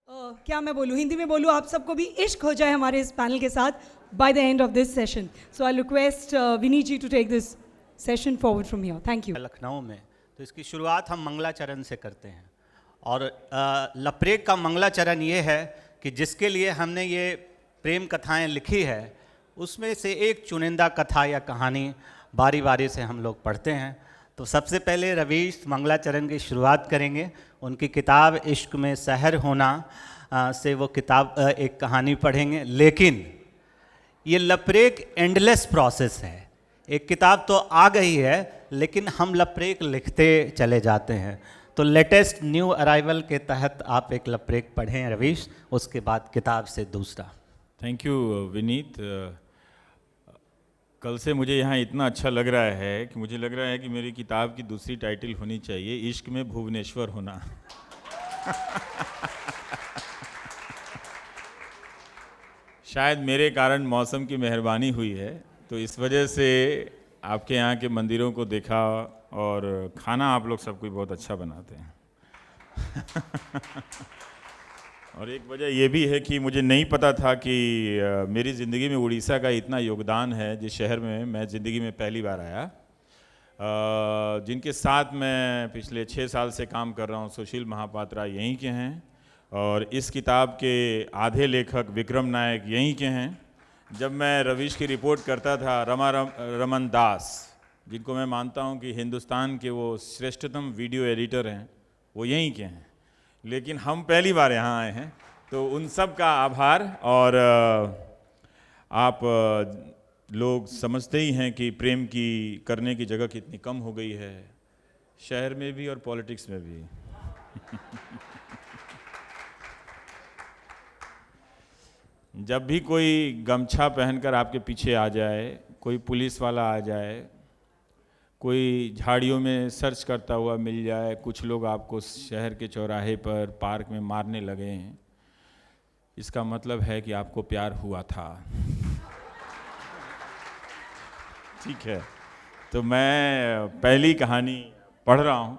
क्या मैं बोलूँ, हिंदी में बोलूँ, आप सबको भी इश्क हो जाए हमारे इस पैनल के साथ by the end of this session. So I request Vineet ji to take this session forward from here. Thank you. Lucknow में तो इसकी शुरुआत हम मंगलाचरण से करते हैं और लपरेक का मंगलाचरण ये है कि जिसके लिए हमने ये प्रेम कथाएं लिखी है उसमें से एक चुनिंदा कथा या कहानी बारी बारी से हम लोग पढ़ते हैं. तो सबसे पहले रवीश मंगलाचरण की शुरुआत करेंगे. उनकी किताब इश्क में सहर होना से वो किताब एक कहानी पढ़ेंगे. लेकिन ये लपरेक एंडलेस प्रोसेस है. एक किताब तो आ गई है लेकिन हम लपरेक लिखते चले जाते हैं. तो लेटेस्ट न्यू अराइवल के तहत आप एक लपरेक पढ़ें रवीश, उसके बाद किताब से दूसरा. Thank you Vineet. कल से मुझे यहाँ इतना अच्छा लग रहा है कि मुझे लग रहा है कि मेरी किताब की दूसरी टाइटल होनी चाहिए इश्क में भुवनेश्वर होना. शायद मेरे कारण मौसम की मेहरबानी हुई है, तो इस वजह से आपके यहाँ के मंदिरों को देखा और खाना आप लोग सब कोई बहुत अच्छा बनाते हैं. और एक वजह ये भी है कि मुझे नहीं पता था कि मेरी ज़िंदगी में उड़ीसा का इतना योगदान है. जिस शहर में मैं ज़िंदगी में पहली बार आया, जिनके साथ मैं पिछले 6 साल से काम कर रहा हूँ, सुशील महापात्रा यहीं के हैं और इस किताब के आधे लेखक विक्रम नायक यहीं के हैं. जब मैं रवीश की रिपोर्ट करता था, रमन दास, जिनको मैं मानता हूँ कि हिंदुस्तान के वो श्रेष्ठतम वीडियो एडिटर हैं, वो यहीं के हैं. लेकिन हम पहली बार यहाँ आए हैं, तो उन सब का आभार. और आप लोग समझते ही हैं कि प्रेम की करने की जगह कितनी कम हो गई है, शहर में भी और पॉलिटिक्स में भी. जब भी कोई गमछा पहनकर आपके पीछे आ जाए, कोई पुलिस वाला आ जाए, कोई झाड़ियों में सर्च करता हुआ मिल जाए, कुछ लोग आपको शहर के चौराहे पर पार्क में मारने लगे हैं, इसका मतलब है कि आपको प्यार हुआ था. ठीक है, तो मैं पहली कहानी पढ़ रहा हूँ.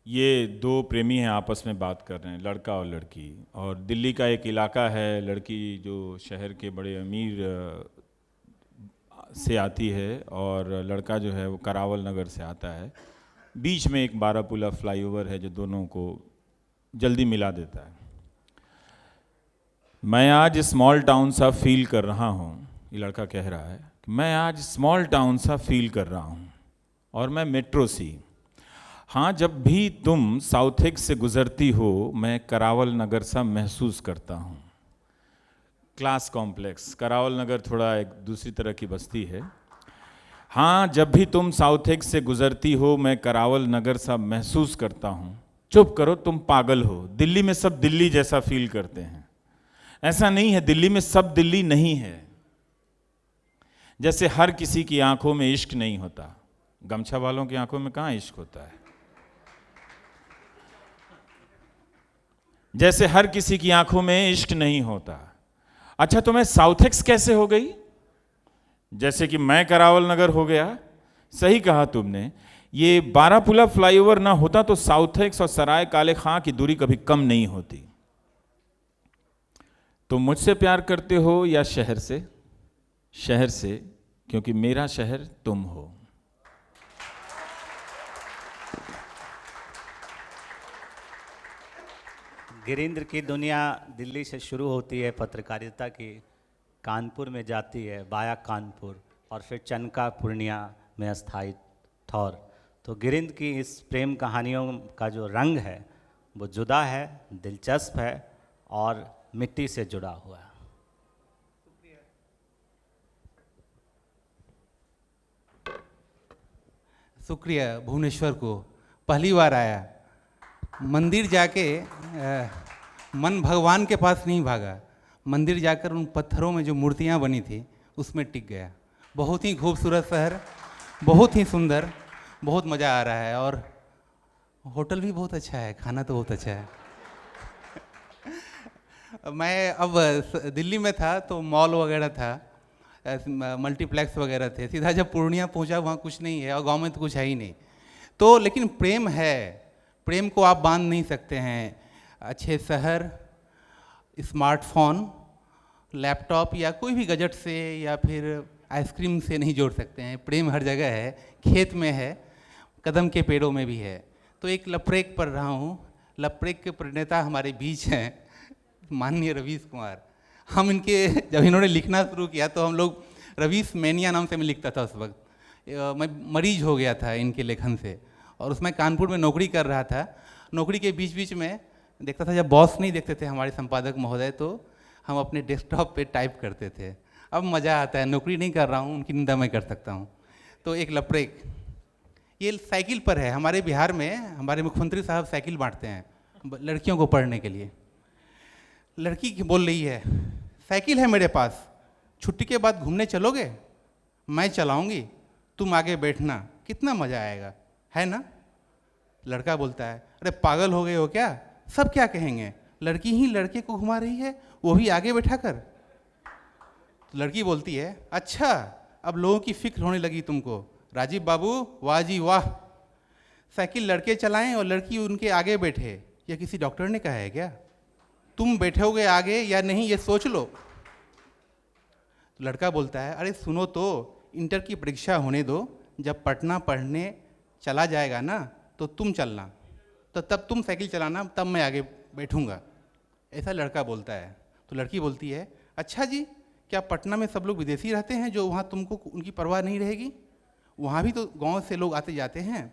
ये दो प्रेमी हैं, आपस में बात कर रहे हैं, लड़का और लड़की. और दिल्ली का एक इलाका है, लड़की जो शहर के बड़े अमीर से आती है और लड़का जो है वो करावल नगर से आता है. बीच में एक बारापुला फ्लाईओवर है जो दोनों को जल्दी मिला देता है. मैं आज स्मॉल टाउन सा फील कर रहा हूँ, ये लड़का कह रहा है, मैं आज स्मॉल टाउन सा फील कर रहा हूँ और मैं मेट्रो सी. हाँ, जब भी तुम साउथेक्स से गुजरती हो मैं करावल नगर सा महसूस करता हूँ. क्लास कॉम्प्लेक्स, करावल नगर थोड़ा एक दूसरी तरह की बस्ती है. हाँ, जब भी तुम साउथेक्स से गुजरती हो मैं करावल नगर सा महसूस करता हूँ. चुप करो, तुम पागल हो. दिल्ली में सब दिल्ली जैसा फील करते हैं. ऐसा नहीं है, दिल्ली में सब दिल्ली नहीं है. जैसे हर किसी की आंखों में इश्क नहीं होता. गमछा वालों की आंखों में कहाँ इश्क होता है? जैसे हर किसी की आंखों में इश्क नहीं होता. अच्छा, तो मैं साउथेक्स कैसे हो गई? जैसे कि मैं करावल नगर हो गया. सही कहा तुमने. ये बारापुला फ्लाईओवर ना होता तो साउथेक्स और सराय काले खां की दूरी कभी कम नहीं होती. तुम मुझसे प्यार करते हो या शहर से? शहर से, क्योंकि मेरा शहर तुम हो. गिरीन्द्र की दुनिया दिल्ली से शुरू होती है पत्रकारिता की, कानपुर में जाती है वाया कानपुर और फिर चनका पूर्णिया में अस्थायी थौर. तो गिरीन्द्र की इस प्रेम कहानियों का जो रंग है वो जुदा है, दिलचस्प है और मिट्टी से जुड़ा हुआ है. शुक्रिया भुवनेश्वर को. पहली बार आया, मंदिर जाके मन भगवान के पास नहीं भागा, मंदिर जाकर उन पत्थरों में जो मूर्तियां बनी थी उसमें टिक गया. बहुत ही खूबसूरत शहर, बहुत ही सुंदर, बहुत मज़ा आ रहा है. और होटल भी बहुत अच्छा है, खाना तो बहुत अच्छा है. मैं अब दिल्ली में था तो मॉल वगैरह था, मल्टीप्लेक्स वगैरह थे. सीधा जब पूर्णिया पहुंचा वहाँ कुछ नहीं है और गांव में तो कुछ है ही नहीं. तो लेकिन प्रेम है, प्रेम को आप बांध नहीं सकते हैं अच्छे शहर, स्मार्टफोन, लैपटॉप या कोई भी गजट से या फिर आइसक्रीम से नहीं जोड़ सकते हैं। प्रेम हर जगह है, खेत में है, कदम के पेड़ों में भी है। तो एक लपरेक पढ़ रहा हूँ। लपरेक के प्रणेता हमारे बीच हैं माननीय रवीश कुमार। हम इनके जब इन्होंने लिखना शुरू किया तो हम लोग रवीश मैनिया नाम से मैं लिखता था उस वक्त। मैं मरीज हो गया था इनके लेखन से, और उसमें कानपुर में नौकरी कर रहा था। नौकरी के बीच बीच में देखता था, जब बॉस नहीं देखते थे हमारे संपादक महोदय, तो हम अपने डेस्कटॉप पे टाइप करते थे। अब मज़ा आता है, नौकरी नहीं कर रहा हूँ, उनकी निंदा मैं कर सकता हूँ। तो एक लपरेक, ये साइकिल पर है। हमारे बिहार में हमारे मुख्यमंत्री साहब साइकिल बांटते हैं लड़कियों को पढ़ने के लिए। लड़की बोल रही है, साइकिल है मेरे पास, छुट्टी के बाद घूमने चलोगे? मैं चलाऊंगी, तुम आगे बैठना, कितना मज़ा आएगा, है ना? लड़का बोलता है, अरे पागल हो गए हो क्या, सब क्या कहेंगे, लड़की ही लड़के को घुमा रही है, वो भी आगे बैठा कर। तो लड़की बोलती है, अच्छा अब लोगों की फिक्र होने लगी तुमको, राजीव बाबू वाह जी वाह, साइकिल लड़के चलाएं और लड़की उनके आगे बैठे, यह किसी डॉक्टर ने कहा है क्या? तुम बैठोगे आगे या नहीं ये सोच लो। लड़का बोलता है, अरे सुनो तो, इंटर की परीक्षा होने दो, जब पटना पढ़ने चला जाएगा ना तो तुम चलना, तो तब तुम साइकिल चलाना, तब मैं आगे बैठूंगा। ऐसा लड़का बोलता है। तो लड़की बोलती है, अच्छा जी, क्या पटना में सब लोग विदेशी रहते हैं जो वहाँ तुमको उनकी परवाह नहीं रहेगी? वहाँ भी तो गांव से लोग आते जाते हैं।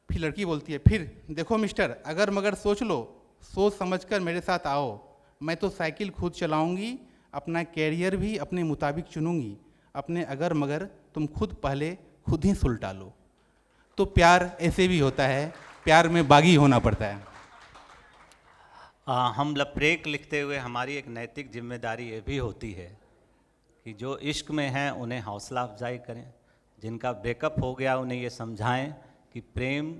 फिर लड़की बोलती है, फिर देखो मिस्टर, अगर मगर सोच लो, सोच समझकर मेरे साथ आओ, मैं तो साइकिल खुद चलाऊंगी, अपना कैरियर भी अपने मुताबिक चुनूंगी, अपने अगर मगर तुम खुद पहले खुद ही सुलटा लो। तो प्यार ऐसे भी होता है, प्यार में बागी होना पड़ता है। हम लपरेक लिखते हुए हमारी एक नैतिक जिम्मेदारी ये भी होती है कि जो इश्क में हैं उन्हें हौसला अफजाई करें, जिनका ब्रेकअप हो गया उन्हें ये समझाएं कि प्रेम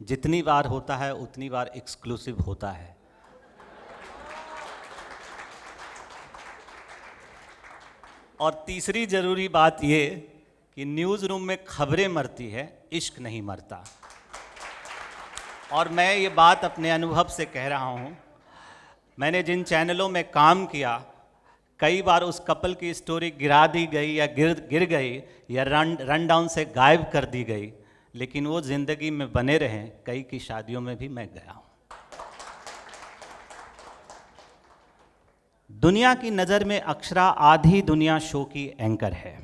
जितनी बार होता है उतनी बार एक्सक्लूसिव होता है। और तीसरी ज़रूरी बात ये कि न्यूज़ रूम में खबरें मरती है, इश्क नहीं मरता। और मैं ये बात अपने अनुभव से कह रहा हूँ, मैंने जिन चैनलों में काम किया, कई बार उस कपल की स्टोरी गिरा दी गई या गिर गई या रन डाउन से गायब कर दी गई, लेकिन वो ज़िंदगी में बने रहें। कई की शादियों में भी मैं गया हूँ। दुनिया की नज़र में अक्षरा आधी दुनिया शो की एंकर है।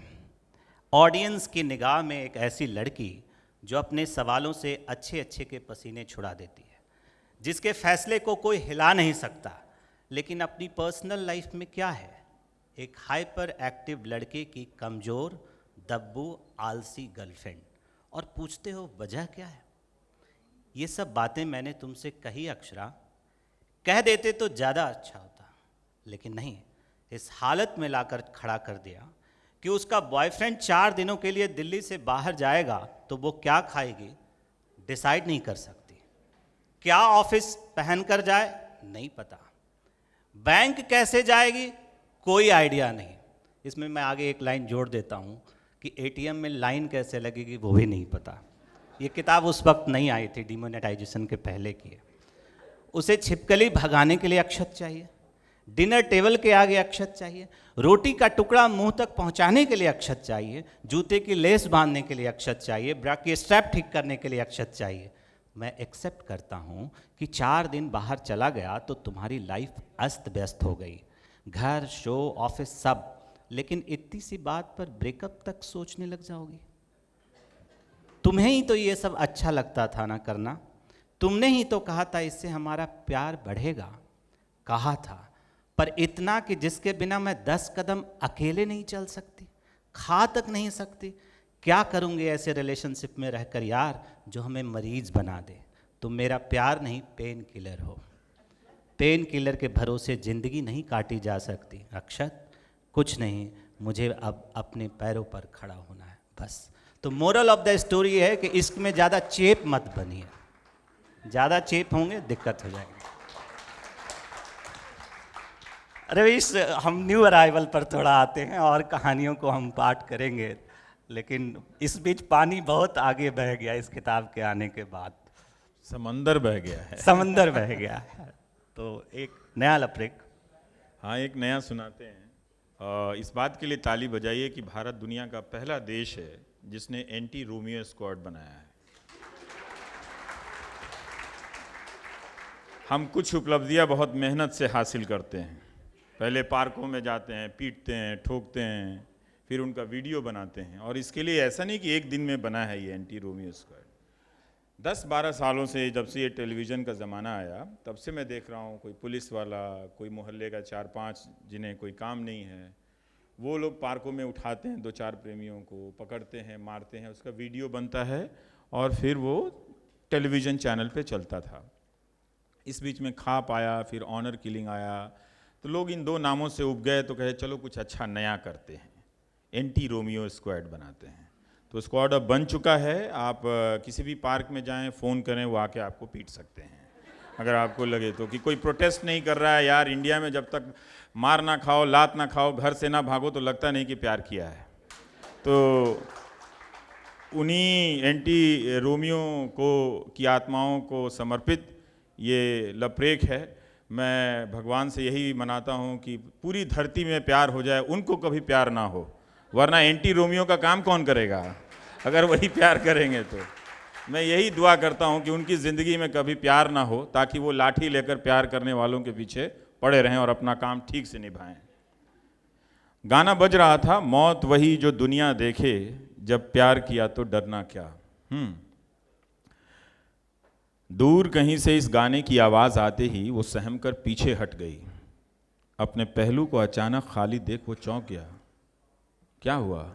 ऑडियंस की निगाह में एक ऐसी लड़की जो अपने सवालों से अच्छे अच्छे के पसीने छुड़ा देती है, जिसके फैसले को कोई हिला नहीं सकता, लेकिन अपनी पर्सनल लाइफ में क्या है, एक हाइपर एक्टिव लड़के की कमज़ोर, दब्बू, आलसी गर्लफ्रेंड। और पूछते हो वजह क्या है? ये सब बातें मैंने तुमसे कही अक्षरा, कह देते तो ज़्यादा अच्छा होता, लेकिन नहीं, इस हालत में लाकर खड़ा कर दिया कि उसका बॉयफ्रेंड 4 दिनों के लिए दिल्ली से बाहर जाएगा तो वो क्या खाएगी डिसाइड नहीं कर सकती, क्या ऑफिस पहन कर जाए नहीं पता, बैंक कैसे जाएगी कोई आइडिया नहीं। इसमें मैं आगे एक लाइन जोड़ देता हूँ कि एटीएम में लाइन कैसे लगेगी वो भी नहीं पता। ये किताब उस वक्त नहीं आई थी, डिमोनेटाइजेशन के पहले की है। उसे छिपकली भगाने के लिए अक्षत चाहिए, डिनर टेबल के आगे अक्षत चाहिए, रोटी का टुकड़ा मुंह तक पहुंचाने के लिए अक्षत चाहिए, जूते की लेस बांधने के लिए अक्षत चाहिए, ब्रा की स्ट्रैप ठीक करने के लिए अक्षत चाहिए। मैं एक्सेप्ट करता हूं कि 4 दिन बाहर चला गया तो तुम्हारी लाइफ अस्त व्यस्त हो गई, घर, शो, ऑफिस सब, लेकिन इतनी सी बात पर ब्रेकअप तक सोचने लग जाओगी। तुम्हें ही तो ये सब अच्छा लगता था ना करना, तुमने ही तो कहा था इससे हमारा प्यार बढ़ेगा, कहा था, पर इतना कि जिसके बिना मैं 10 कदम अकेले नहीं चल सकती, खा तक नहीं सकती। क्या करूँगी ऐसे रिलेशनशिप में रहकर यार जो हमें मरीज बना दे। तुम मेरा प्यार नहीं पेन किलर हो, पेन किलर के भरोसे ज़िंदगी नहीं काटी जा सकती। अक्षत कुछ नहीं, मुझे अब अपने पैरों पर खड़ा होना है बस। तो मोरल ऑफ द स्टोरी है कि इश्क में ज़्यादा चेप मत बनिए, ज़्यादा चेप होंगे दिक्कत हो जाएगी। रवीश, हम न्यू अराइवल पर थोड़ा आते हैं और कहानियों को हम पाठ करेंगे, लेकिन इस बीच पानी बहुत आगे बह गया इस किताब के आने के बाद। समंदर बह गया है। समंदर बह गया है। तो एक नया लपरेक। हाँ, एक नया सुनाते हैं। इस बात के लिए ताली बजाइए कि भारत दुनिया का पहला देश है जिसने एंटी रोमियो स्क्वाड बनाया है। हम कुछ उपलब्धियां बहुत मेहनत से हासिल करते हैं। पहले पार्कों में जाते हैं, पीटते हैं, ठोकते हैं, फिर उनका वीडियो बनाते हैं। और इसके लिए ऐसा नहीं कि एक दिन में बना है ये एंटी रोमियो स्क्वाड। 10-12 सालों से, जब से ये टेलीविज़न का ज़माना आया, तब से मैं देख रहा हूँ कोई पुलिस वाला, कोई मोहल्ले का 4-5 जिन्हें कोई काम नहीं है, वो लोग पार्कों में उठाते हैं 2-4 प्रेमियों को, पकड़ते हैं, मारते हैं, उसका वीडियो बनता है और फिर वो टेलीविज़न चैनल पे चलता था। इस बीच में खाप आया, फिर ऑनर किलिंग आया, तो लोग इन दो नामों से उब गए, तो कहे चलो कुछ अच्छा नया करते हैं, एंटी रोमियो स्क्वाड बनाते हैं। तो स्क्वाड अब बन चुका है। आप किसी भी पार्क में जाएं, फ़ोन करें, वो आके आपको पीट सकते हैं अगर आपको लगे तो, कि कोई प्रोटेस्ट नहीं कर रहा है। यार, इंडिया में जब तक मार ना खाओ, लात ना खाओ, घर से ना भागो, तो लगता नहीं कि प्यार किया है। तो उन्हीं एंटी रोमियो की आत्माओं को समर्पित ये लपरेक है। मैं भगवान से यही मनाता हूँ कि पूरी धरती में प्यार हो जाए, उनको कभी प्यार ना हो, वरना एंटी रोमियो का काम कौन करेगा अगर वही प्यार करेंगे। तो मैं यही दुआ करता हूँ कि उनकी ज़िंदगी में कभी प्यार ना हो, ताकि वो लाठी लेकर प्यार करने वालों के पीछे पड़े रहें और अपना काम ठीक से निभाएं। गाना बज रहा था, मौत वही जो दुनिया देखे, जब प्यार किया तो डरना क्या। दूर कहीं से इस गाने की आवाज़ आते ही वो सहम कर पीछे हट गई। अपने पहलू को अचानक खाली देख वो चौंक गया। क्या हुआ?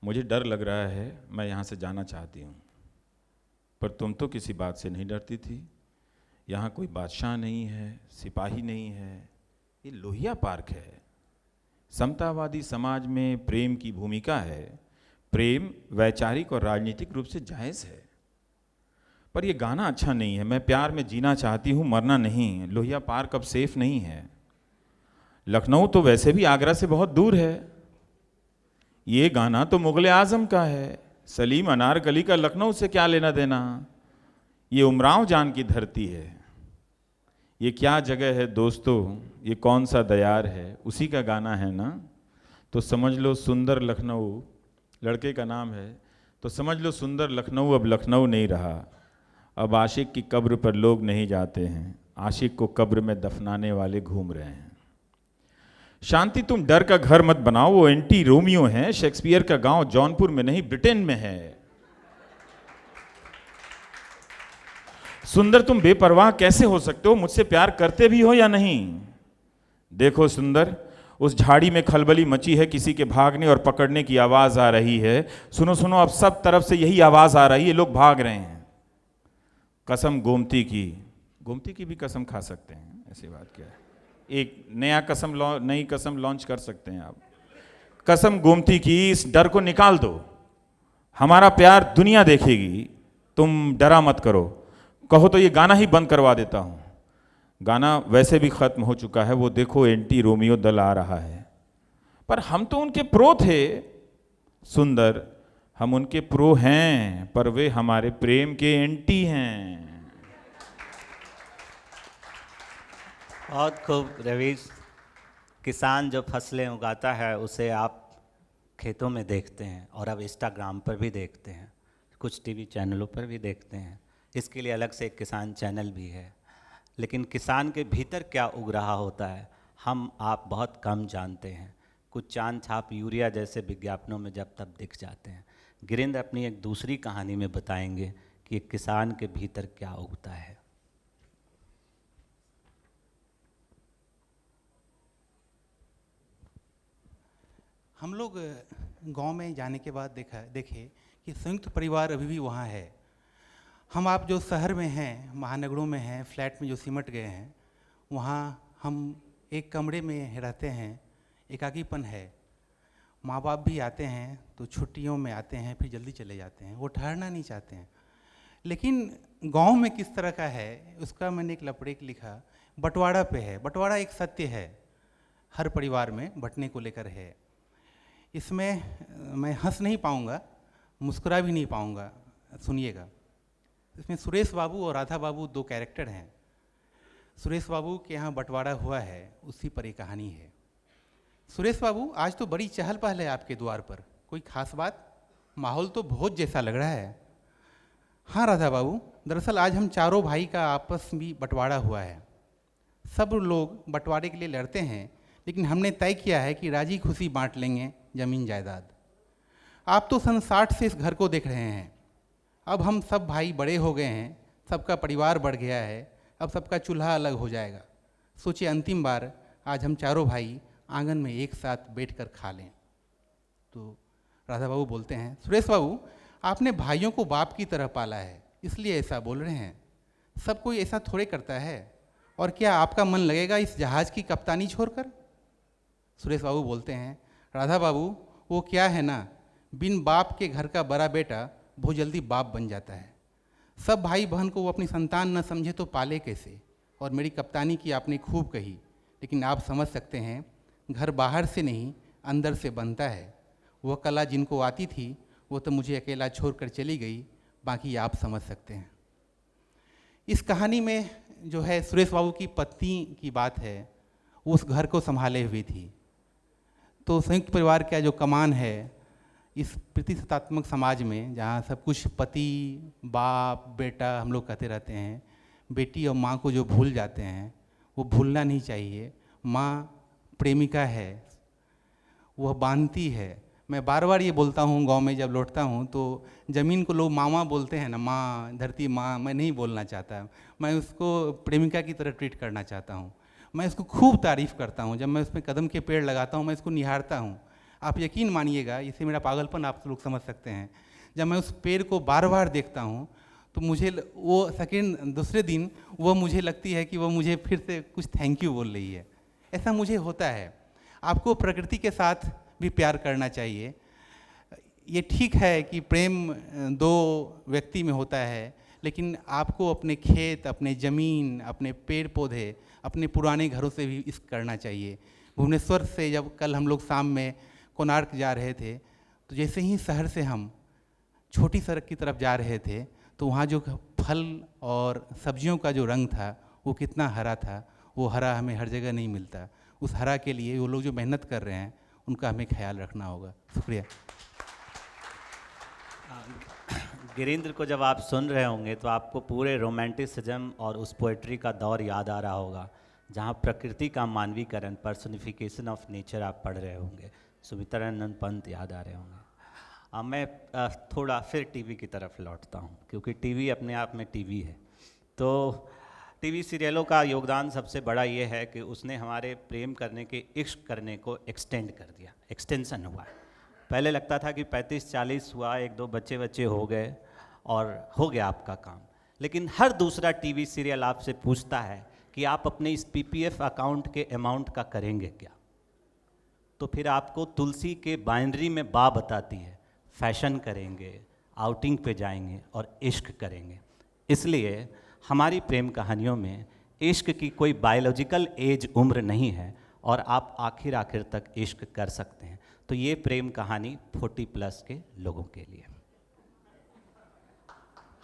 मुझे डर लग रहा है, मैं यहाँ से जाना चाहती हूँ। पर तुम तो किसी बात से नहीं डरती थी। यहाँ कोई बादशाह नहीं है, सिपाही नहीं है, ये लोहिया पार्क है। समतावादी समाज में प्रेम की भूमिका है। प्रेम वैचारिक और राजनीतिक रूप से जायज़ है, पर ये गाना अच्छा नहीं है। मैं प्यार में जीना चाहती हूँ, मरना नहीं। लोहिया पार्क अब सेफ नहीं है। लखनऊ तो वैसे भी आगरा से बहुत दूर है। ये गाना तो मुगल आजम का है। सलीम अनारकली का लखनऊ से क्या लेना देना। ये उमराव जान की धरती है। ये क्या जगह है दोस्तों, ये कौन सा दयार है, उसी का गाना है ना। तो समझ लो सुंदर लखनऊ, लड़के का नाम है, तो समझ लो सुंदर लखनऊ अब लखनऊ नहीं रहा। अब आशिक की कब्र पर लोग नहीं जाते हैं, आशिक को कब्र में दफनाने वाले घूम रहे हैं। शांति, तुम डर का घर मत बनाओ, वो एंटी रोमियो है। शेक्सपियर का गांव जौनपुर में नहीं, ब्रिटेन में है। सुंदर, तुम बेपरवाह कैसे हो सकते हो? मुझसे प्यार करते भी हो या नहीं? देखो सुंदर, उस झाड़ी में खलबली मची है, किसी के भागने और पकड़ने की आवाज आ रही है। सुनो सुनो, अब सब तरफ से यही आवाज आ रही है, लोग भाग रहे हैं। कसम गोमती की भी कसम खा सकते हैं, ऐसी बात क्या है। एक नई कसम लॉन्च कर सकते हैं आप। कसम गोमती की, इस डर को निकाल दो। हमारा प्यार दुनिया देखेगी, तुम डरा मत करो। कहो तो ये गाना ही बंद करवा देता हूं। गाना वैसे भी खत्म हो चुका है। वो देखो एंटी रोमियो दल आ रहा है। पर हम तो उनके प्रो थे। सुंदर, हम उनके प्रो हैं, पर वे हमारे प्रेम के एंटी हैं। बहुत खूब रवीश। किसान जो फसलें उगाता है उसे आप खेतों में देखते हैं, और अब इंस्टाग्राम पर भी देखते हैं, कुछ टीवी चैनलों पर भी देखते हैं। इसके लिए अलग से एक किसान चैनल भी है। लेकिन किसान के भीतर क्या उग रहा होता है, हम आप बहुत कम जानते हैं। कुछ चांद छाप यूरिया जैसे विज्ञापनों में जब तब दिख जाते हैं। गिरिंद अपनी एक दूसरी कहानी में बताएंगे कि एक किसान के भीतर क्या उगता है। हम लोग गांव में जाने के बाद देखे कि संयुक्त परिवार अभी भी वहाँ है। हम आप जो शहर में हैं, महानगरों में हैं, फ्लैट में जो सिमट गए हैं, वहाँ हम एक कमरे में रहते हैं, एकाकीपन है। माँ बाप भी आते हैं तो छुट्टियों में आते हैं, फिर जल्दी चले जाते हैं, वो ठहरना नहीं चाहते हैं। लेकिन गांव में किस तरह का है, उसका मैंने एक लपड़ेक लिखा, बंटवारा पे है। बंटवारा एक सत्य है, हर परिवार में बंटने को लेकर है। इसमें मैं हंस नहीं पाऊँगा, मुस्कुरा भी नहीं पाऊँगा, सुनिएगा। इसमें सुरेश बाबू और राधा बाबू दो कैरेक्टर हैं। सुरेश बाबू के यहाँ बंटवारा हुआ है, उसी पर ये कहानी है। सुरेश बाबू, आज तो बड़ी चहल पहल है आपके द्वार पर, कोई खास बात? माहौल तो भोज जैसा लग रहा है। हाँ राधा बाबू, दरअसल आज हम चारों भाई का आपस में बंटवारा हुआ है। सब लोग बंटवारे के लिए लड़ते हैं, लेकिन हमने तय किया है कि राजी खुशी बांट लेंगे ज़मीन जायदाद। आप तो सन 60 से इस घर को देख रहे हैं। अब हम सब भाई बड़े हो गए हैं, सबका परिवार बढ़ गया है, अब सबका चूल्हा अलग हो जाएगा। सोचिए अंतिम बार आज हम चारों भाई आंगन में एक साथ बैठकर खा लें। तो राधा बाबू बोलते हैं, सुरेश बाबू, आपने भाइयों को बाप की तरह पाला है, इसलिए ऐसा बोल रहे हैं। सब कोई ऐसा थोड़े करता है। और क्या आपका मन लगेगा इस जहाज़ की कप्तानी छोड़कर? सुरेश बाबू बोलते हैं, राधा बाबू, वो क्या है ना, बिन बाप के घर का बड़ा बेटा बहुत जल्दी बाप बन जाता है। सब भाई बहन को वो अपनी संतान न समझे तो पाले कैसे? और मेरी कप्तानी की आपने खूब कही, लेकिन आप समझ सकते हैं, घर बाहर से नहीं अंदर से बनता है। वह कला जिनको आती थी वो तो मुझे अकेला छोड़कर चली गई, बाकी आप समझ सकते हैं। इस कहानी में जो है सुरेश बाबू की पत्नी की बात है, वो उस घर को संभाले हुई थी। तो संयुक्त परिवार का जो कमान है इस प्रतिष्ठात्मक समाज में, जहाँ सब कुछ पति बाप बेटा हम लोग कहते रहते हैं, बेटी और माँ को जो भूल जाते हैं वो भूलना नहीं चाहिए। माँ प्रेमिका है, वह बांधती है। मैं बार बार ये बोलता हूँ, गांव में जब लौटता हूँ तो ज़मीन को लोग मामा बोलते हैं ना, माँ धरती माँ, मैं नहीं बोलना चाहता। मैं उसको प्रेमिका की तरह ट्रीट करना चाहता हूँ। मैं इसको खूब तारीफ़ करता हूँ। जब मैं उसमें कदम के पेड़ लगाता हूँ, मैं इसको निहारता हूँ। आप यकीन मानिएगा, इससे मेरा पागलपन आप लोग समझ सकते हैं। जब मैं उस पेड़ को बार बार देखता हूँ तो मुझे वो सेकेंड दूसरे दिन वो मुझे लगती है कि वो मुझे फिर से कुछ थैंक यू बोल रही है। ऐसा मुझे होता है। आपको प्रकृति के साथ भी प्यार करना चाहिए। ये ठीक है कि प्रेम दो व्यक्ति में होता है, लेकिन आपको अपने खेत, अपने ज़मीन, अपने पेड़ पौधे, अपने पुराने घरों से भी इश्क करना चाहिए। भुवनेश्वर से जब कल हम लोग शाम में कोणार्क जा रहे थे, तो जैसे ही शहर से हम छोटी सड़क की तरफ जा रहे थे, तो वहाँ जो फल और सब्जियों का जो रंग था वो कितना हरा था। वो हरा हमें हर जगह नहीं मिलता। उस हरा के लिए वो लोग जो मेहनत कर रहे हैं उनका हमें ख्याल रखना होगा। शुक्रिया। गिरीन्द्र को जब आप सुन रहे होंगे तो आपको पूरे रोमांटिसिज्म और उस पोएट्री का दौर याद आ रहा होगा, जहाँ प्रकृति का मानवीकरण, पर्सनिफिकेशन ऑफ नेचर आप पढ़ रहे होंगे। सुमित्रानंद पंत याद आ रहे होंगे। मैं थोड़ा फिर टीवी की तरफ लौटता हूँ, क्योंकि टीवी अपने आप में टीवी है। तो टीवी सीरियलों का योगदान सबसे बड़ा ये है कि उसने हमारे प्रेम करने के, इश्क करने को एक्सटेंड कर दिया, एक्सटेंशन हुआ। पहले लगता था कि 35-40 हुआ, 1-2 बच्चे हो गए और हो गया आपका काम। लेकिन हर दूसरा टीवी सीरियल आपसे पूछता है कि आप अपने इस पीपीएफ अकाउंट के अमाउंट का करेंगे क्या। तो फिर आपको तुलसी के बाइनरी में बा बताती है, फैशन करेंगे, आउटिंग पे जाएंगे और इश्क करेंगे। इसलिए हमारी प्रेम कहानियों में इश्क की कोई बायोलॉजिकल एज, उम्र नहीं है, और आप आखिर तक इश्क कर सकते हैं। तो ये प्रेम कहानी 40+ के लोगों के लिए।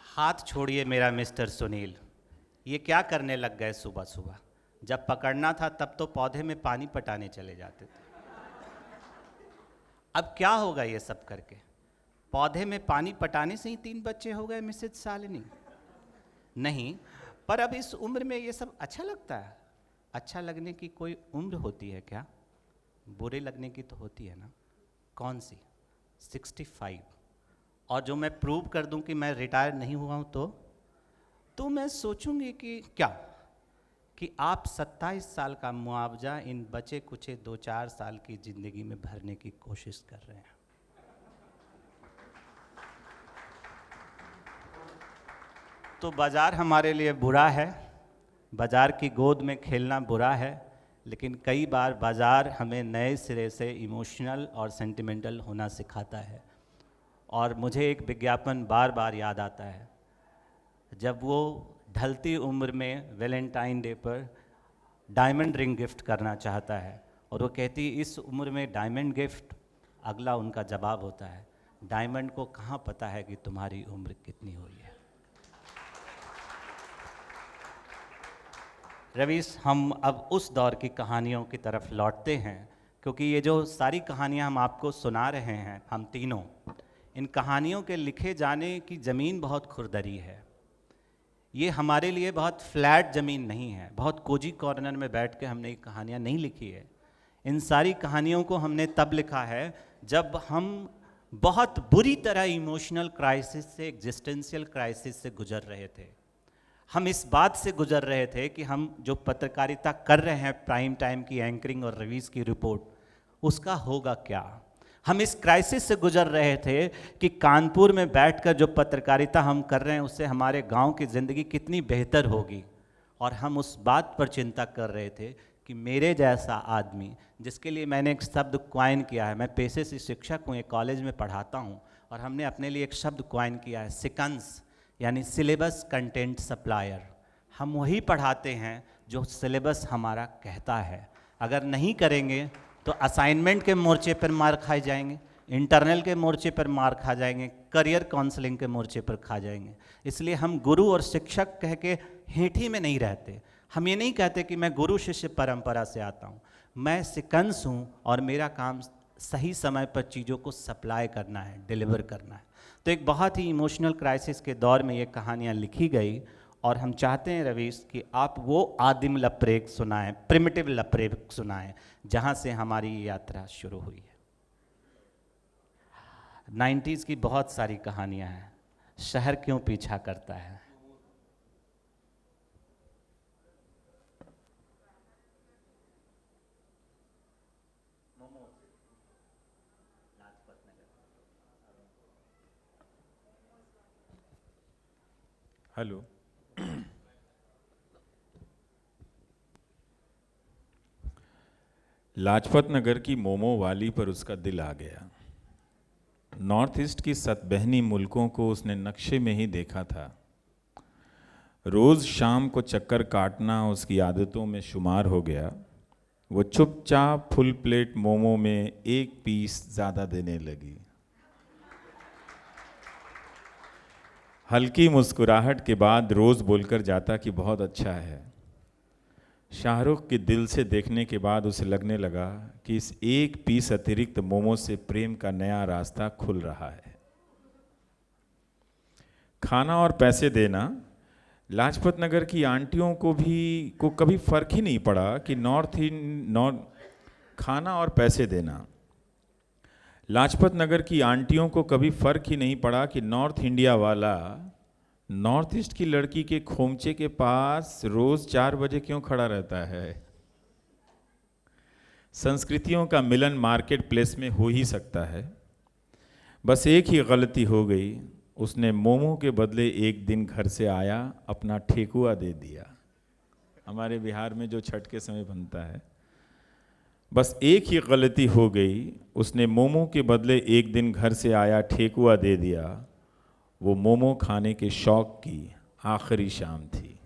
हाथ छोड़िए मेरा मिस्टर सुनील, ये क्या करने लग गए सुबह सुबह? जब पकड़ना था तब तो पौधे में पानी पटाने चले जाते थे। अब क्या होगा ये सब करके? पौधे में पानी पटाने से ही 3 बच्चे हो गए मिसेज शालिनी? नहीं, पर अब इस उम्र में ये सब अच्छा लगता है? अच्छा लगने की कोई उम्र होती है क्या? बुरे लगने की तो होती है ना। कौन सी? 65। और जो मैं प्रूव कर दूं कि मैं रिटायर नहीं हुआ हूं तो मैं सोचूंगी कि क्या, कि आप 27 साल का मुआवजा इन बचे कुचे 2-4 साल की ज़िंदगी में भरने की कोशिश कर रहे हैं। तो बाज़ार हमारे लिए बुरा है, बाज़ार की गोद में खेलना बुरा है, लेकिन कई बार बाज़ार हमें नए सिरे से इमोशनल और सेंटिमेंटल होना सिखाता है। और मुझे एक विज्ञापन बार बार याद आता है, जब वो ढलती उम्र में वैलेंटाइन डे पर डायमंड रिंग गिफ्ट करना चाहता है और वो कहती इस उम्र में डायमंड गिफ्ट। अगला उनका जवाब होता है, डायमंड को कहाँ पता है कि तुम्हारी उम्र कितनी हुई है। रवीश, हम अब उस दौर की कहानियों की तरफ लौटते हैं, क्योंकि ये जो सारी कहानियाँ हम आपको सुना रहे हैं, हम तीनों, इन कहानियों के लिखे जाने की ज़मीन बहुत खुरदरी है। ये हमारे लिए बहुत फ्लैट ज़मीन नहीं है, बहुत कोजी कॉर्नर में बैठ के हमने ये कहानियाँ नहीं लिखी है। इन सारी कहानियों को हमने तब लिखा है जब हम बहुत बुरी तरह इमोशनल क्राइसिस से, एग्जिस्टेंशियल क्राइसिस से गुजर रहे थे। हम इस बात से गुजर रहे थे कि हम जो पत्रकारिता कर रहे हैं, प्राइम टाइम की एंकरिंग और रवीश की रिपोर्ट, उसका होगा क्या। हम इस क्राइसिस से गुजर रहे थे कि कानपुर में बैठकर जो पत्रकारिता हम कर रहे हैं उससे हमारे गांव की ज़िंदगी कितनी बेहतर होगी। और हम उस बात पर चिंता कर रहे थे कि मेरे जैसा आदमी, जिसके लिए मैंने एक शब्द क्वाइन किया है, मैं पेशे से शिक्षक हूँ, एक कॉलेज में पढ़ाता हूँ, और हमने अपने लिए एक शब्द क्वाइन किया है, सिकंस, यानी सिलेबस कंटेंट सप्लायर। हम वही पढ़ाते हैं जो सिलेबस हमारा कहता है। अगर नहीं करेंगे तो असाइनमेंट के मोर्चे पर मार खाए जाएंगे, इंटरनल के मोर्चे पर मार खा जाएंगे, करियर काउंसलिंग के मोर्चे पर खा जाएंगे। इसलिए हम गुरु और शिक्षक कह के हेठी में नहीं रहते। हम ये नहीं कहते कि मैं गुरु शिष्य परंपरा से आता हूँ, मैं सिकंस हूँ और मेरा काम सही समय पर चीज़ों को सप्लाई करना है, डिलीवर करना है। तो एक बहुत ही इमोशनल क्राइसिस के दौर में ये कहानियाँ लिखी गई, और हम चाहते हैं रवीश कि आप वो आदिम लपरेक सुनाएं, प्रिमिटिव लपरेक सुनाएं, जहाँ से हमारी ये यात्रा शुरू हुई है। 90s की बहुत सारी कहानियाँ हैं। शहर क्यों पीछा करता है, हेलो। लाजपत नगर की मोमो वाली पर उसका दिल आ गया। नॉर्थ ईस्ट की सतबहनी मुल्कों को उसने नक्शे में ही देखा था। रोज़ शाम को चक्कर काटना उसकी आदतों में शुमार हो गया। वो चुपचाप फुल प्लेट मोमो में एक पीस ज़्यादा देने लगी। हल्की मुस्कुराहट के बाद रोज़ बोलकर जाता कि बहुत अच्छा है। शाहरुख के दिल से देखने के बाद उसे लगने लगा कि इस एक पीस अतिरिक्त मोमो से प्रेम का नया रास्ता खुल रहा है। खाना और पैसे देना, लाजपत नगर की आंटियों को कभी फर्क ही नहीं पड़ा कि खाना और पैसे देना। लाजपत नगर की आंटियों को कभी फर्क ही नहीं पड़ा कि नॉर्थ इंडिया वाला नॉर्थ ईस्ट की लड़की के खोमचे के पास रोज 4 बजे क्यों खड़ा रहता है। संस्कृतियों का मिलन मार्केट प्लेस में हो ही सकता है। बस एक ही गलती हो गई, उसने मोमो के बदले एक दिन घर से आया अपना ठेकुआ दे दिया। हमारे बिहार में जो छठ के समय बनता है। बस एक ही गलती हो गई, उसने मोमो के बदले एक दिन घर से आया ठेकुआ दे दिया। वो मोमो खाने के शौक की आखिरी शाम थी।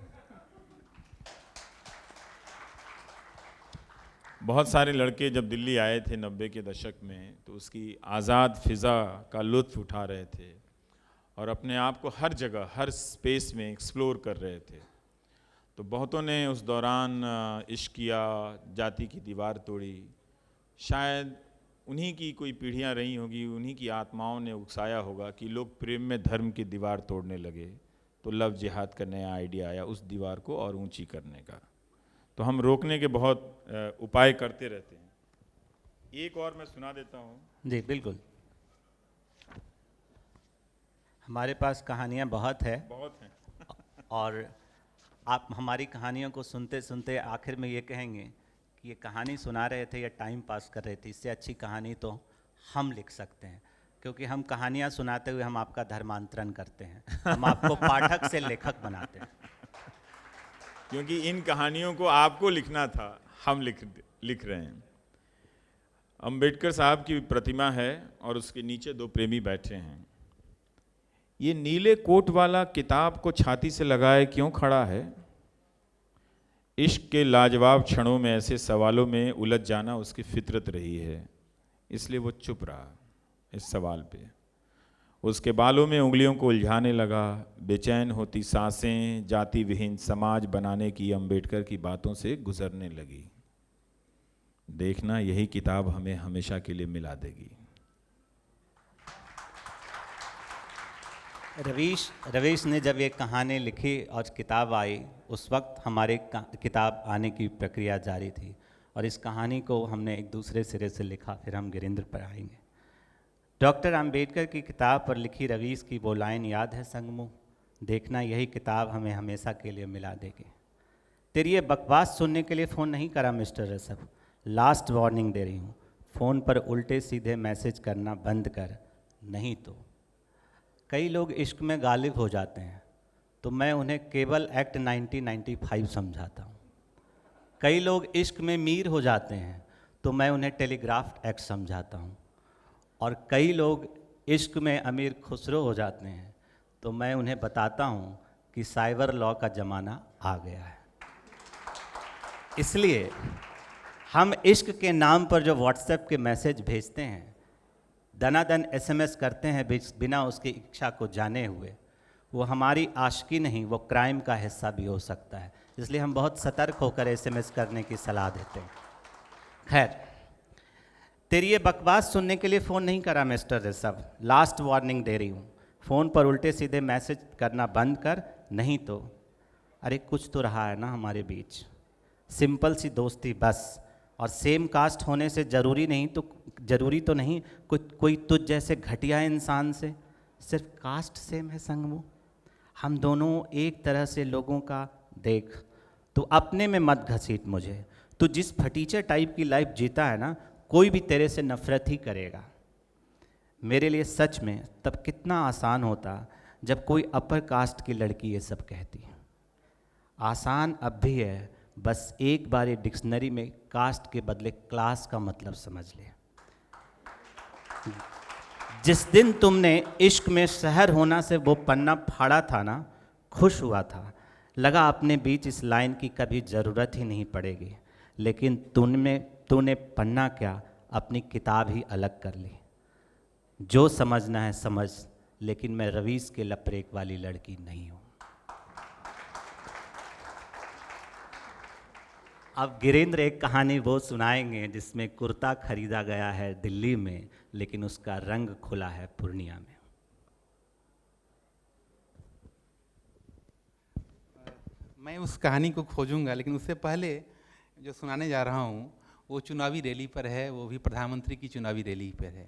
बहुत सारे लड़के जब दिल्ली आए थे 90 के दशक में, तो उसकी आज़ाद फ़िज़ा का लुत्फ़ उठा रहे थे और अपने आप को हर जगह, हर स्पेस में एक्सप्लोर कर रहे थे। तो बहुतों ने उस दौरान इश्क किया, जाति की दीवार तोड़ी। शायद उन्हीं की कोई पीढ़ियां रही होगी, उन्हीं की आत्माओं ने उकसाया होगा कि लोग प्रेम में धर्म की दीवार तोड़ने लगे। तो लव जिहाद का नया आइडिया आया उस दीवार को और ऊंची करने का। तो हम रोकने के बहुत उपाय करते रहते हैं। एक और मैं सुना देता हूँ। जी बिल्कुल, हमारे पास कहानियाँ बहुत हैं और आप हमारी कहानियों को सुनते सुनते आखिर में ये कहेंगे कि ये कहानी सुना रहे थे या टाइम पास कर रहे थे, इससे अच्छी कहानी तो हम लिख सकते हैं। क्योंकि हम कहानियाँ सुनाते हुए हम आपका धर्मांतरण करते हैं, हम आपको पाठक से लेखक बनाते हैं। क्योंकि इन कहानियों को आपको लिखना था, हम लिख रहे हैं। अंबेडकर साहब की प्रतिमा है और उसके नीचे 2 प्रेमी बैठे हैं। ये नीले कोट वाला किताब को छाती से लगाए क्यों खड़ा है? इश्क के लाजवाब क्षणों में ऐसे सवालों में उलझ जाना उसकी फितरत रही है, इसलिए वो चुप रहा इस सवाल पे। उसके बालों में उंगलियों को उलझाने लगा। बेचैन होती सांसें जाति विहीन समाज बनाने की अंबेडकर की बातों से गुजरने लगी। देखना यही किताब हमें हमेशा के लिए मिला देगी। रवीश ने जब ये कहानी लिखी और किताब आई, उस वक्त हमारे किताब आने की प्रक्रिया जारी थी और इस कहानी को हमने एक दूसरे सिरे से लिखा। फिर हम गिरिंद्र पर आएंगे। डॉक्टर अंबेडकर की किताब पर लिखी रवीश की वो लाइन याद है संगमू, देखना यही किताब हमें हमेशा के लिए मिला देगी। तेरी ये बकवास सुनने के लिए फ़ोन नहीं करा मिस्टर रसफ, लास्ट वार्निंग दे रही हूँ, फ़ोन पर उल्टे सीधे मैसेज करना बंद कर, नहीं तो। कई लोग इश्क में गालिब हो जाते हैं तो मैं उन्हें केवल एक्ट 1995 समझाता हूँ। कई लोग इश्क में मीर हो जाते हैं तो मैं उन्हें टेलीग्राफ एक्ट समझाता हूँ। और कई लोग इश्क में अमीर खुसरो हो जाते हैं तो मैं उन्हें बताता हूँ कि साइबर लॉ का ज़माना आ गया है। इसलिए हम इश्क के नाम पर जो व्हाट्सएप के मैसेज भेजते हैं, दनादन एसएमएस करते हैं बिना उसकी इच्छा को जाने हुए, वो हमारी आशिकी नहीं, वो क्राइम का हिस्सा भी हो सकता है। इसलिए हम बहुत सतर्क होकर एसएमएस करने की सलाह देते हैं। खैर, तेरी ये बकवास सुनने के लिए फ़ोन नहीं करा मिस्टर ऋषभ, लास्ट वार्निंग दे रही हूँ, फ़ोन पर उल्टे सीधे मैसेज करना बंद कर, नहीं तो। अरे कुछ तो रहा है ना हमारे बीच, सिंपल सी दोस्ती बस। और सेम कास्ट होने से ज़रूरी तो नहीं कोई तुझ जैसे घटिया इंसान से, सिर्फ कास्ट सेम है संगमू। हम दोनों एक तरह से लोगों का देख, तो अपने में मत घसीट मुझे। तो जिस फटीचर टाइप की लाइफ जीता है ना, कोई भी तेरे से नफरत ही करेगा। मेरे लिए सच में तब कितना आसान होता जब कोई अपर कास्ट की लड़की ये सब कहती। आसान अब भी है, बस एक बार ये डिक्शनरी में कास्ट के बदले क्लास का मतलब समझ ले। जिस दिन तुमने इश्क में शहर होना से वो पन्ना फाड़ा था ना, खुश हुआ था, लगा अपने बीच इस लाइन की कभी ज़रूरत ही नहीं पड़ेगी। लेकिन तूने पन्ना क्या, अपनी किताब ही अलग कर ली। जो समझना है समझ, लेकिन मैं रवीश के लपरेक वाली लड़की नहीं हूँ। अब गिरीन्द्र एक कहानी वो सुनाएंगे जिसमें कुर्ता खरीदा गया है दिल्ली में, लेकिन उसका रंग खुला है पूर्णिया में। मैं उस कहानी को खोजूंगा, लेकिन उससे पहले जो सुनाने जा रहा हूँ वो चुनावी रैली पर है, वो भी प्रधानमंत्री की चुनावी रैली पर है।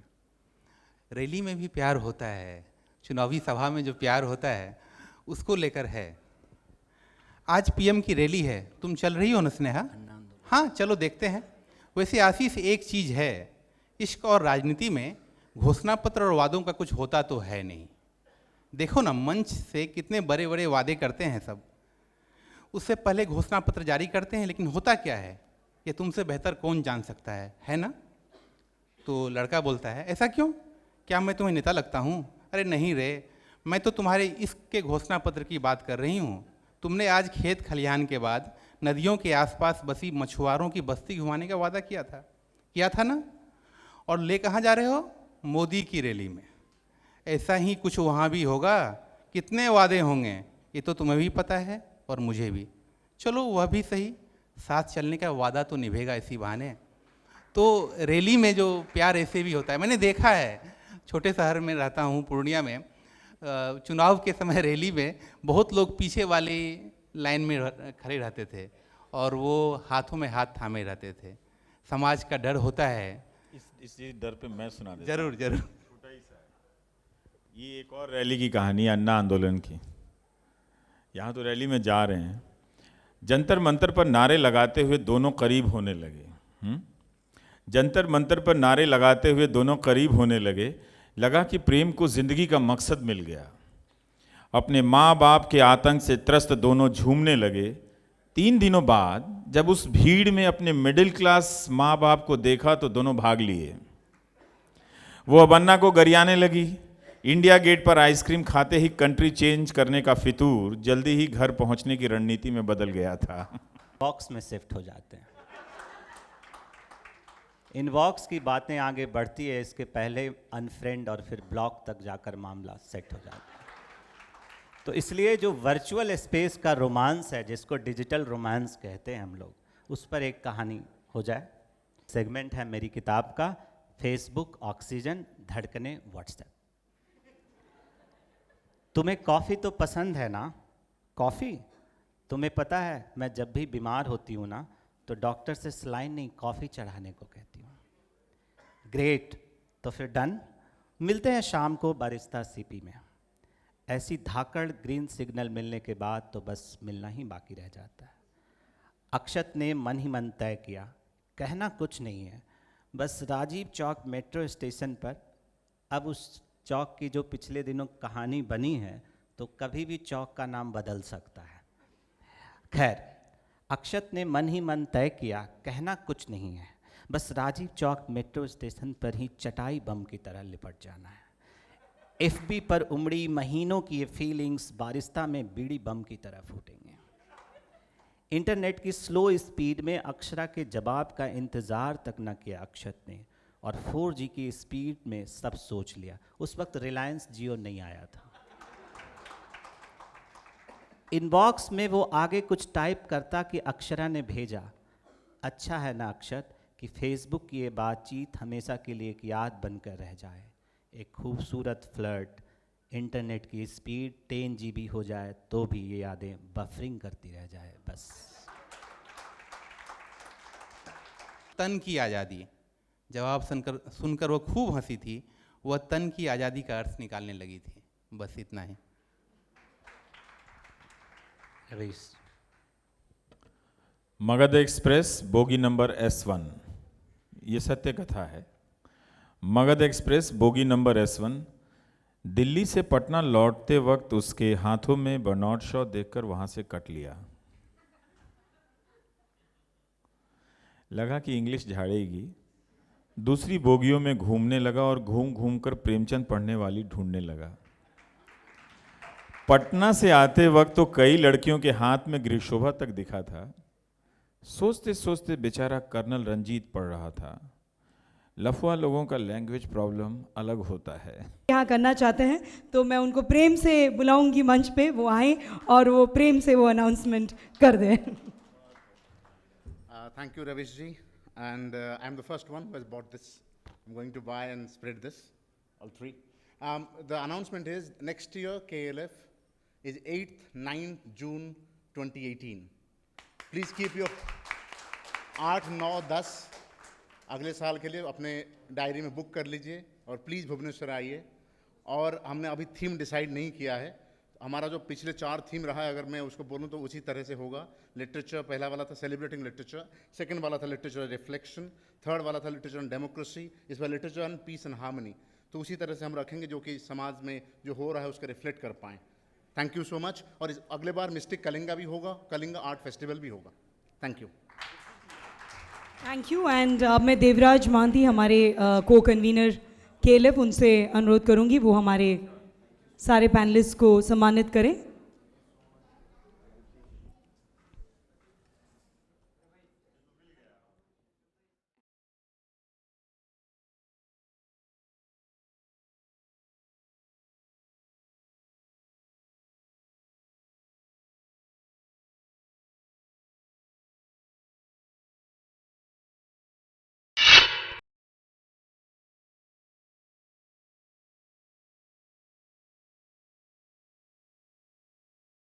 रैली में भी प्यार होता है, चुनावी सभा में जो प्यार होता है उसको लेकर है। आज पीएम की रैली है, तुम चल रही हो ना स्नेहा? हाँ, चलो देखते हैं। वैसे आशीष, एक चीज़ है, इश्क और राजनीति में घोषणा पत्र और वादों का कुछ होता तो है नहीं। देखो ना, मंच से कितने बड़े बड़े वादे करते हैं सब, उससे पहले घोषणा पत्र जारी करते हैं, लेकिन होता क्या है ये तुमसे बेहतर कौन जान सकता है ना? तो लड़का बोलता है, ऐसा क्यों, क्या मैं तुम्हें नेता लगता हूँ? अरे नहीं रे, मैं तो तुम्हारे इश्क के घोषणा पत्र की बात कर रही हूँ। तुमने आज खेत खलिहान के बाद नदियों के आसपास बसी मछुआरों की बस्ती घुमाने का वादा किया था ना? और ले कहाँ जा रहे हो? मोदी की रैली में। ऐसा ही कुछ वहाँ भी होगा। कितने वादे होंगे ये तो तुम्हें भी पता है और मुझे भी। चलो वह भी सही, साथ चलने का वादा तो निभेगा इसी बहाने। तो रैली में जो प्यार ऐसे भी होता है, मैंने देखा है, छोटे शहर में रहता हूँ पूर्णिया में, चुनाव के समय रैली में बहुत लोग पीछे वाली लाइन में खड़े रहते थे और वो हाथों में हाथ थामे रहते थे। समाज का डर होता है। इस डर पे मैं सुना देता हूं। जरूर जरूर। छोटा ही सा है। ये एक और रैली की कहानी है, अन्ना आंदोलन की। यहाँ तो रैली में जा रहे हैं, जंतर मंतर पर नारे लगाते हुए दोनों करीब होने लगे। जंतर मंतर पर नारे लगाते हुए दोनों करीब होने लगे। लगा कि प्रेम को जिंदगी का मकसद मिल गया। अपने माँ बाप के आतंक से त्रस्त दोनों झूमने लगे। 3 दिनों बाद जब उस भीड़ में अपने मिडिल क्लास माँ बाप को देखा तो दोनों भाग लिए। वो अब अन्ना को गरियाने लगी। इंडिया गेट पर आइसक्रीम खाते ही कंट्री चेंज करने का फितूर जल्दी ही घर पहुंचने की रणनीति में बदल गया था। बॉक्स में शिफ्ट हो जाते हैं। इनबॉक्स की बातें आगे बढ़ती है, इसके पहले अनफ्रेंड और फिर ब्लॉक तक जाकर मामला सेट हो जाता है। तो इसलिए जो वर्चुअल स्पेस का रोमांस है, जिसको डिजिटल रोमांस कहते हैं हम लोग, उस पर एक कहानी हो जाए। सेगमेंट है मेरी किताब का, फेसबुक ऑक्सीजन, धड़कने व्हाट्सएप। तुम्हें कॉफ़ी तो पसंद है ना? कॉफ़ी? तुम्हें पता है मैं जब भी बीमार होती हूँ ना, तो डॉक्टर से सलाइन नहीं, कॉफ़ी चढ़ाने को कहती हूँ। ग्रेट, तो फिर डन, मिलते हैं शाम को बारिस्ता सीपी में। ऐसी धाकड़ ग्रीन सिग्नल मिलने के बाद तो बस मिलना ही बाकी रह जाता है। अक्षत ने मन ही मन तय किया, कहना कुछ नहीं है, बस राजीव चौक मेट्रो स्टेशन पर। अब उस चौक की जो पिछले दिनों कहानी बनी है, तो कभी भी चौक का नाम बदल सकता है। खैर, अक्षत ने मन ही मन तय किया, कहना कुछ नहीं है, बस राजीव चौक मेट्रो स्टेशन पर ही चटाई बम की तरह लिपट जाना है। एफबी पर उमड़ी महीनों की ये फीलिंग्स बारिस्ता में बीड़ी बम की तरह फूटेंगे। इंटरनेट की स्लो स्पीड में अक्षरा के जवाब का इंतज़ार तक न किया अक्षत ने, और 4G की स्पीड में सब सोच लिया। उस वक्त रिलायंस जियो नहीं आया था। इनबॉक्स में वो आगे कुछ टाइप करता कि अक्षरा ने भेजा, अच्छा है ना अक्षत कि फेसबुक की ये बातचीत हमेशा के लिए एक याद बनकर रह जाए। एक खूबसूरत फ्लर्ट, इंटरनेट की स्पीड 10 GB हो जाए तो भी ये यादें बफरिंग करती रह जाए बस। तन की आज़ादी, जवाब सुनकर वो खूब हंसी थी। वह तन की आज़ादी का अर्थ निकालने लगी थी। बस इतना ही। रईस। Magadh express bogie number S1, ये सत्य कथा है। Magadh express bogie number S1 Delhi से पटना लौटते वक्त उसके हाथों में बर्नार्ड शॉ देखकर वहां से कट लिया। लगा कि इंग्लिश झाड़ेगी। दूसरी बोगियों में घूमने लगा और घूम घूम कर प्रेमचंद पढ़ने वाली ढूंढने लगा। पटना से आते वक्त तो कई लड़कियों के हाथ में गृहशोभा तक दिखा था। सोचते सोचते बेचारा कर्नल रंजीत पढ़ रहा था। लफुआ लोगों का लैंग्वेज प्रॉब्लम अलग होता है। यहाँ करना चाहते हैं तो मैं उनको प्रेम से बुलाऊंगी मंच पे, वो आए और वो प्रेम से वो अनाउंसमेंट कर दें। Thank you, Ravish ji. And I'm the first one who has bought this. I'm going to buy and spread this, all three. The announcement is next year KLF is 8th, 9th June 2018. Please keep your 8, 9, 10 अगले साल के लिए अपने diary में book कर लीजिए और please Bhubaneswar आइए। और हमने अभी थीम डिसाइड नहीं किया है। हमारा जो पिछले 4 थीम रहा है, अगर मैं उसको बोलूँ तो उसी तरह से होगा। लिटरेचर पहला वाला था सेलिब्रेटिंग लिटरेचर, सेकंड वाला था लिटरेचर रिफ्लेक्शन, थर्ड वाला था लिटरेचर ऑन डेमोक्रेसी, इस बार literature on peace and harmony. तो उसी तरह से हम रखेंगे जो कि समाज में जो हो रहा है उसका रिफ्लेक्ट कर पाएँ। Thank you so much. और अगले बार मिस्टिक कलिंगा भी होगा, कलिंगा आर्ट फेस्टिवल भी होगा। Thank you. Thank you. And अब मैं देवराज मांधी हमारे को कन्वीनर KLF, उनसे अनुरोध करूंगी वो हमारे सारे पैनलिस्ट को सम्मानित करें।